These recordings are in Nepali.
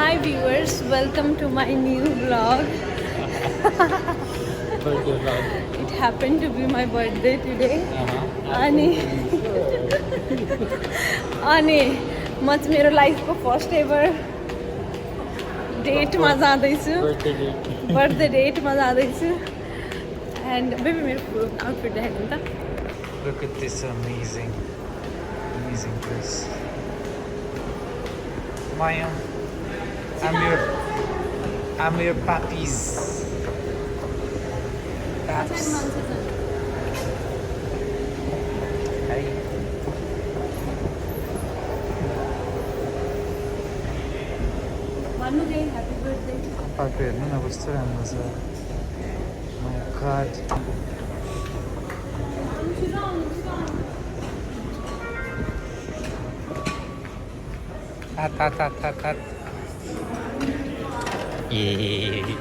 Hi viewers, welcome to my new vlog. Birthday vlog. It happened to be my birthday today. अनि म चाहिँ मेरो लाइफको फर्स्ट एभर डेटमा जाँदैछु, Birthday date. बर्थडे डेटमा जाँदैछु. एन्ड बेबी मेरो आउटफिट देखाइदिनु त. Look at this amazing place. Maya, I'm your puppies. Paps. Hi. भन्नु रे ह्यापी बर्थडे. पापा हेर्नु न कस्तो राम्रो छ. My God. Tat. Yeah.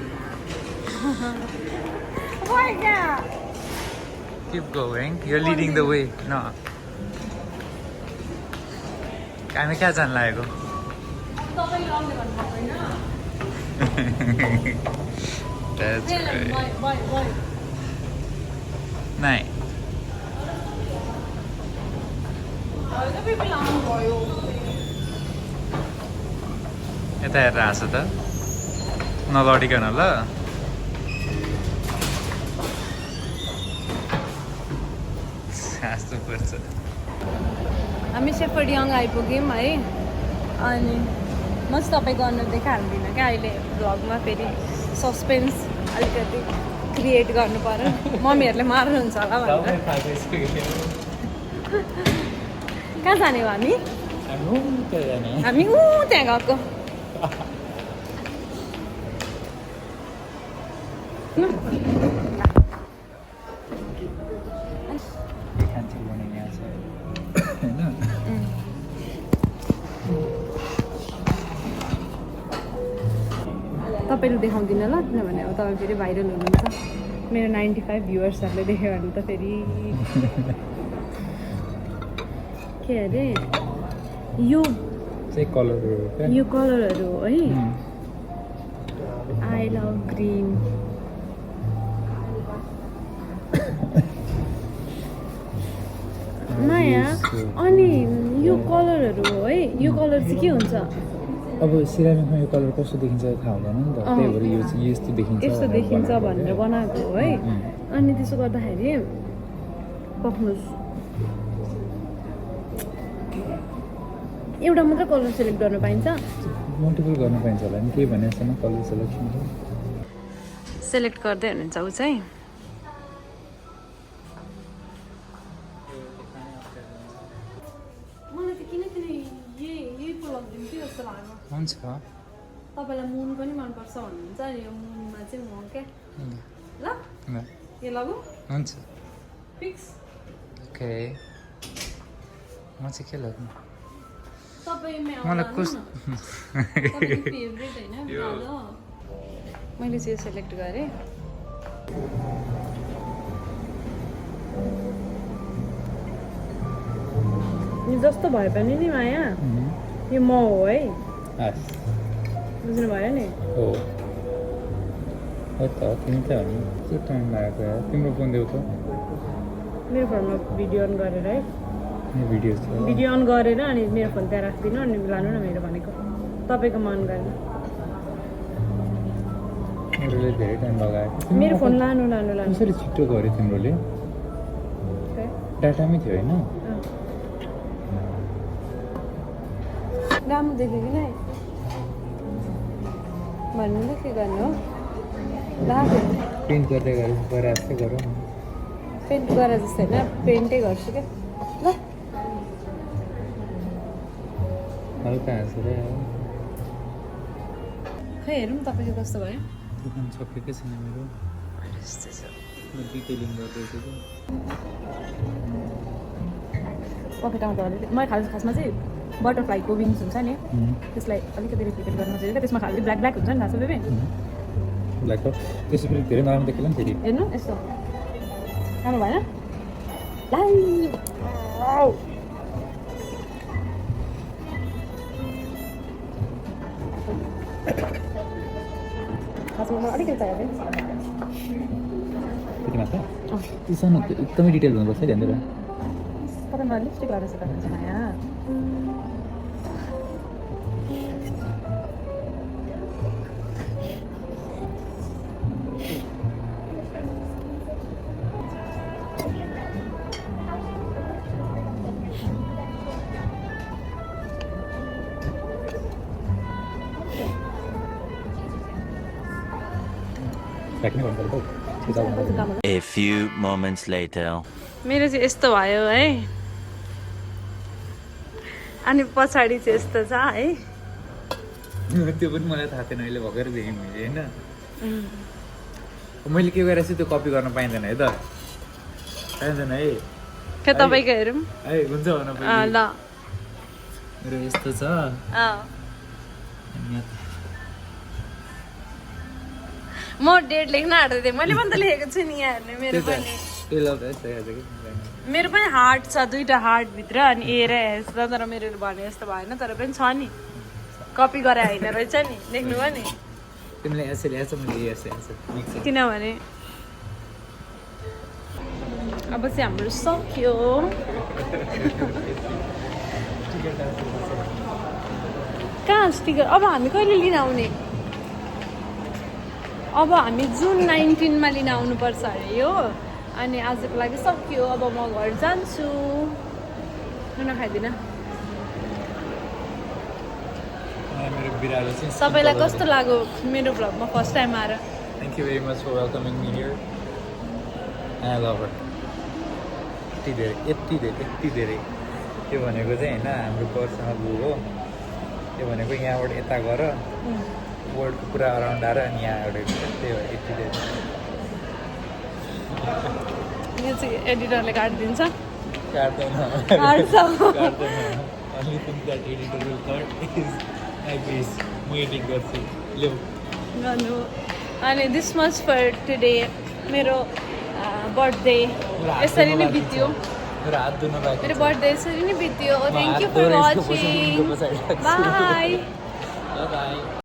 Keep going. You're leading the way. No. हामी कहाँ जान लागेको? That's great. नहीं. यता हेरेर हाँस त नलडिकन ल. हाँस्नु पर्छ. हामी सेफर्डियाङ आइपुग्यौँ है. अनि म चाहिँ तपाईँ गर्नु देखाइहाल्दिनँ क्या अहिले भ्लगमा. फेरि सस्पेन्स अलिकति क्रिएट गर्नु पर्यो. मम्मीहरूले मार्नुहुन्छ होला भनेर. कहाँ जाने हो हामी? हामी त्यहाँ गएको. तपाईँले देखाउँदिनँ ल, किनभने अब तपाईँ फेरि भाइरल हुनुहुन्छ. मेरो 95 भ्युवर्सहरूले देख्यो भने त फेरि के अरे यो कलरहरू हो है. I love green. माया अनि यो कलरहरू हो है. यो कलर चाहिँ के हुन्छ? अब सिरामिकमा यो कलर कस्तो देखिन्छ थाहा हुँदैन नि त. त्यही भएर यो चाहिँ यस्तो देखिन्छ भनेर बनाएको हो है. अनि त्यसो गर्दाखेरि पक्नुहोस्, एउटा मात्र कलर सेलेक्ट गर्न पाइन्छ? मल्टिपल गर्न पाइन्छ होला नि. केही भने जस्तो कलर सेलेक्सन सेलेक्ट गर्दै हुनुहुन्छ ऊ चाहिँ. मलाई त किन यही लगिदिन्थ्यो जस्तो लाग्यो. हुन्छ. तपाईँलाई मुन पनि मनपर्छ भन्नुहुन्छ. यो मुनमा चाहिँ म क्या ल यो लगौँ. हुन्छ. फिक्स. ओके. म चाहिँ के लाग्नु? मलाई फेभरेट होइन. मैले चाहिँ सेलेक्ट गरेँ. जस्तो भए पनि नि माया यो म हो है. बुझ्नु भयो नि. हो त. तिमी त हो नि. के टाइम लागेको यार. तिम्रो फोन देऊ त. मेरो फोनमा भिडियो अन गरेर है. भिडियो अन गरेर अनि मेरो फोन त्यहाँ राखिदिनु अनि लानु न मेरो भनेको. तपाईँको मन गरेन. धेरै टाइम लगायो. मेरो फोन लानु. कसरी छिट्टो गऱ्यो तिम्रोले? डाटामै थियो होइन? राम्रो देख्यो कि नै भन्नु त के गर्नु हो. पेन्ट गर्दै गरे जस्तै गरौँ. पेन्ट गरे जस्तो होइन, पेन्टै गर्छु क्या ल. हल्का हाँसेर खै हेरौँ तपाईँको कस्तो भयो. दोकान सकेकै छैन मेरो. डिटेलिङ गर्दैछु कि पकेट आउँदा मैले खासमा चाहिँ बटरफ्लाईको विङ्स हुन्छ नि, त्यसलाई अलिकति रिप्लिकेट गर्न खोजेको. त्यसमा खालि ब्ल्याक हुन्छ नि थाहा छ बेबी. ब्ल्याक त्यसो पनि धेरै नराम्रो देखिएन नि फेरि. हेर्नु यस्तो राम्रो भएन. खासमा मलाई अलिकति चाहिएको त्यति मात्र त्यो सानो त्यो एकदमै डिटेल हुनुपर्छ है ध्यान दिएर तपाईँ मलाई लिपस्टिक लगाएर सिकाउनुहुन्छ माया राख्ने भन्नुपर्छ A few moments later. मेरो चाहिँ यस्तो भयो है अनि पछाडि चाहिँ यस्तो छ है त्यो पनि मलाई थाहा थिएन अहिले भर्खर देखेँ मैले होइन मैले के गरेर चाहिँ त्यो कपी गर्न पाइँदैन है त पाइँदैन है के तपाईँको हेरौँ है हुन्छ भन ल मेरो यस्तो छ अनि यहाँ म डेट लेख्न आँट्दै थिएँ मैले पनि त लेखेको छु नि यहाँ हेर्ने मेरो पनि त्यो लाउँदा यस्तो देखाएको छ कि मेरो पनि हार्ट छ दुईटा हार्ट भित्र अनि ए र एस तर मेरो भने जस्तो भएन तर पनि छ नि कपी गरे होइन रहेछ नि देख्नु भयो नि तिमीले यसरी हेर्छ मैले यसरी हेर्छ मिक्स किनभने अब चाहिँ हाम्रो सक्यो कहाँ स्टिकर अब हामी कहिले लिन आउने अब हामी जुन 19मा लिन आउनुपर्छ अरे यो अनि आजको लागि सक्यो अब म घर जान्छु नुन खाइदिन मेरो बिरालो चाहिँ सबैलाई कस्तो लाग्यो मेरो भ्लगमा फर्स्ट टाइम आएर thank you very much for welcoming me here I love it यति धेरै त्यो भनेको चाहिँ होइन हाम्रो पर्समा गयो हो त्यो भनेको यहाँबाट यता गर वर्ल्डको पुरा अराउन्ड आएर अनि यहाँ एउटा त्यही भएर यति धेरै यो चाहिँ एडिटरले काटिदिन्छ काट्दैन काट्छ काट्दैन only thing that editor will cut is like this म एडिट गर्छु ल्याउ गर्नु अनि दिस मच फर टुडे मेरो बर्थडे यसरी नै बित्यो मेरो हात धुन बाँकी मेरो बर्थडे यसरी नै बित्यो thank you for watching bye by